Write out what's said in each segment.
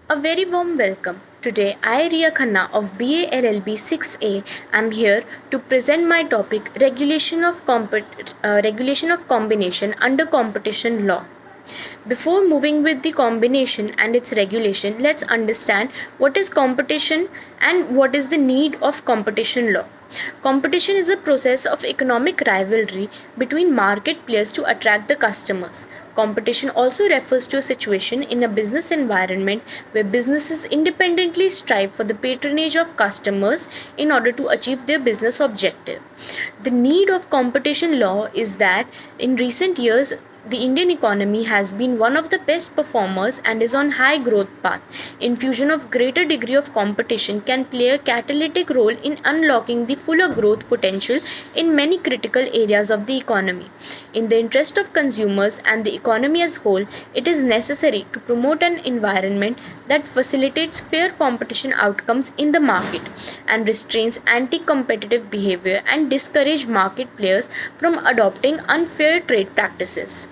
A very warm welcome. Today, I, Ria Khanna of BA LLB 6A, am here to present my topic Regulation of Combination under Competition Law. Before moving with the combination and its regulation, let's understand what is competition and what is the need of competition law. Competition is a process of economic rivalry between market players to attract the customers. Competition also refers to a situation in a business environment where businesses independently strive for the patronage of customers in order to achieve their business objective. The need of competition law is that in recent years the Indian economy has been one of the best performers and is on high growth path. Infusion of greater degree of competition can play a catalytic role in unlocking the fuller growth potential in many critical areas of the economy. In the interest of consumers and the economy as whole, it is necessary to promote an environment that facilitates fair competition outcomes in the market and restrains anti-competitive behavior and discourage market players from adopting unfair trade practices.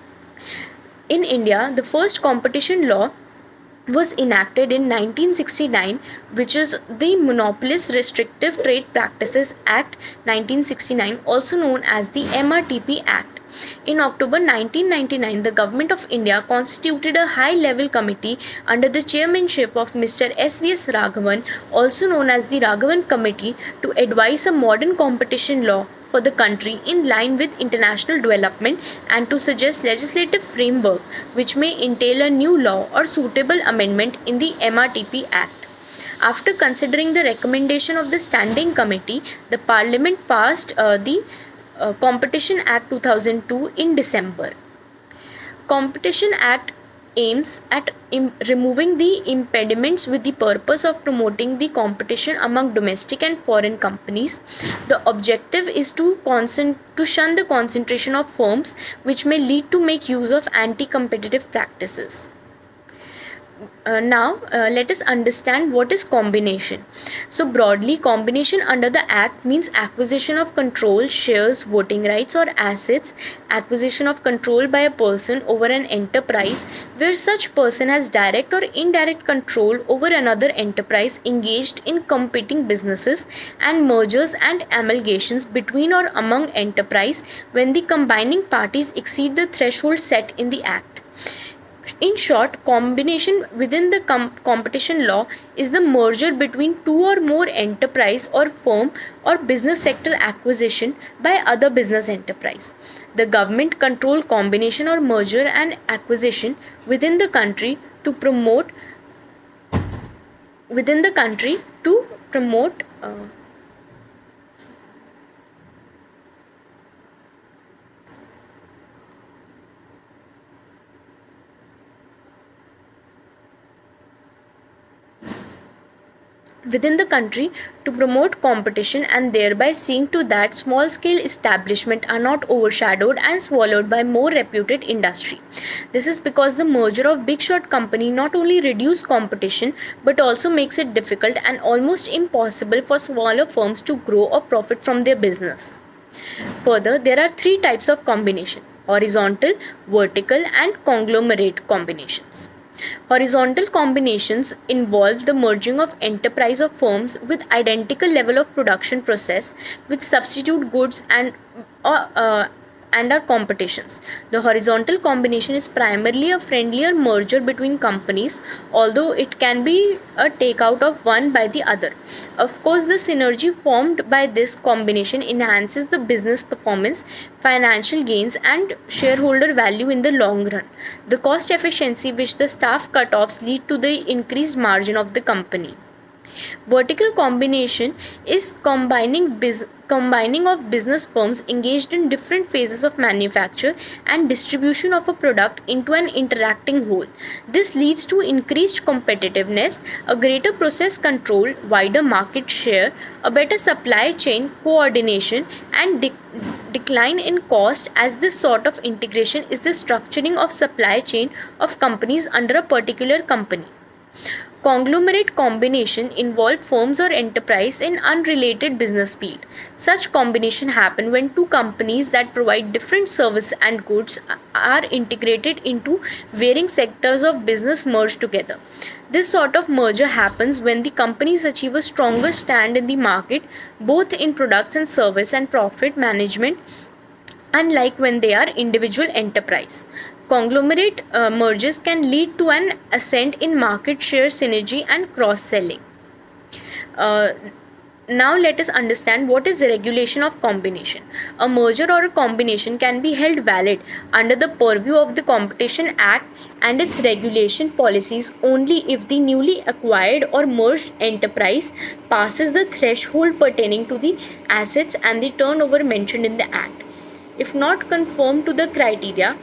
In India, the first competition law was enacted in 1969, which is the Monopolies Restrictive Trade Practices Act 1969, also known as the MRTP Act. In October 1999, the Government of India constituted a high-level committee under the chairmanship of Mr. S.V.S. Raghavan, also known as the Raghavan Committee, to advise a modern competition law for the country in line with international development and to suggest legislative framework which may entail a new law or suitable amendment in the MRTP Act. After considering the recommendation of the Standing Committee, the Parliament passed the Competition Act 2002 in December. Competition Act aims at removing the impediments with the purpose of promoting the competition among domestic and foreign companies. The objective is to shun the concentration of firms which may lead to make use of anti-competitive practices. Now, let us understand what is combination. So broadly, combination under the Act means acquisition of control, shares, voting rights or assets, acquisition of control by a person over an enterprise where such person has direct or indirect control over another enterprise engaged in competing businesses, and mergers and amalgamations between or among enterprise when the combining parties exceed the threshold set in the Act. In short, combination within the competition law is the merger between two or more enterprise or firm or business sector acquisition by other business enterprise. The government control combination or merger and acquisition within the country to promote competition and thereby seeing to that small scale establishments are not overshadowed and swallowed by more reputed industry. This is because the merger of big shot company not only reduces competition but also makes it difficult and almost impossible for smaller firms to grow or profit from their business. Further, there are three types of combination: horizontal, vertical and conglomerate combinations. Horizontal combinations involve the merging of enterprise of firms with identical level of production process with substitute goods and are competitions. The horizontal combination is primarily a friendlier merger between companies, although it can be a takeout of one by the other. Of course, the synergy formed by this combination enhances the business performance, financial gains and shareholder value in the long run. The cost efficiency which the staff cut-offs lead to the increased margin of the company. Vertical combination is combining of business firms engaged in different phases of manufacture and distribution of a product into an interacting whole. This leads to increased competitiveness, a greater process control, wider market share, a better supply chain coordination and decline in cost, as this sort of integration is the structuring of supply chain of companies under a particular company. Conglomerate combination involve firms or enterprise in unrelated business field. Such combination happen when two companies that provide different service and goods are integrated into varying sectors of business merged together. This sort of merger happens when the companies achieve a stronger stand in the market, both in products and service and profit management, unlike when they are individual enterprise. Conglomerate mergers can lead to an ascent in market share, synergy, and cross selling. Uh, Now let us understand what is the regulation of combination. A merger or a combination can be held valid under the purview of the Competition Act and its regulation policies only if the newly acquired or merged enterprise passes the threshold pertaining to the assets and the turnover mentioned in the act. If not conform to the criteria,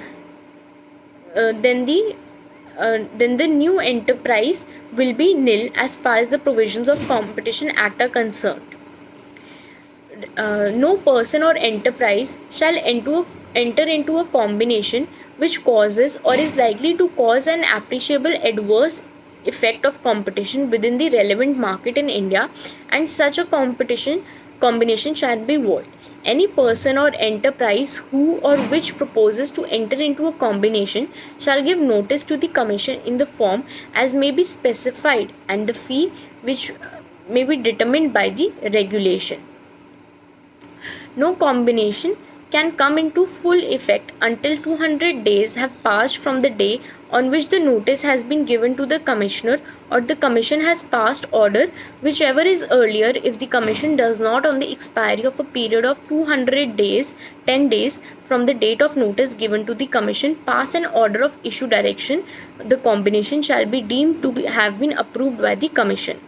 uh, then the then the new enterprise will be nil as far as the provisions of Competition Act are concerned. No person or enterprise shall enter into a combination which causes or is likely to cause an appreciable adverse effect of competition within the relevant market in India, and such a combination shall be void. Any person or enterprise who or which proposes to enter into a combination shall give notice to the Commission in the form as may be specified, and the fee which may be determined by the regulation. No combination can come into full effect until 200 days have passed from the day on which the notice has been given to the Commissioner, or the Commission has passed order, whichever is earlier. If the Commission does not, on the expiry of a period of 200 days, 10 days from the date of notice given to the Commission, pass an order of issue direction, the combination shall be deemed to have been approved by the Commission.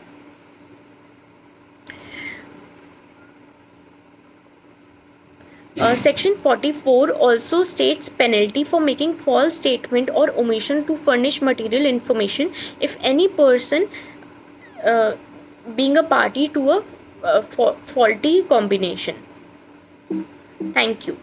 Section 44 also states penalty for making false statement or omission to furnish material information if any person being a party to a faulty combination. Thank you.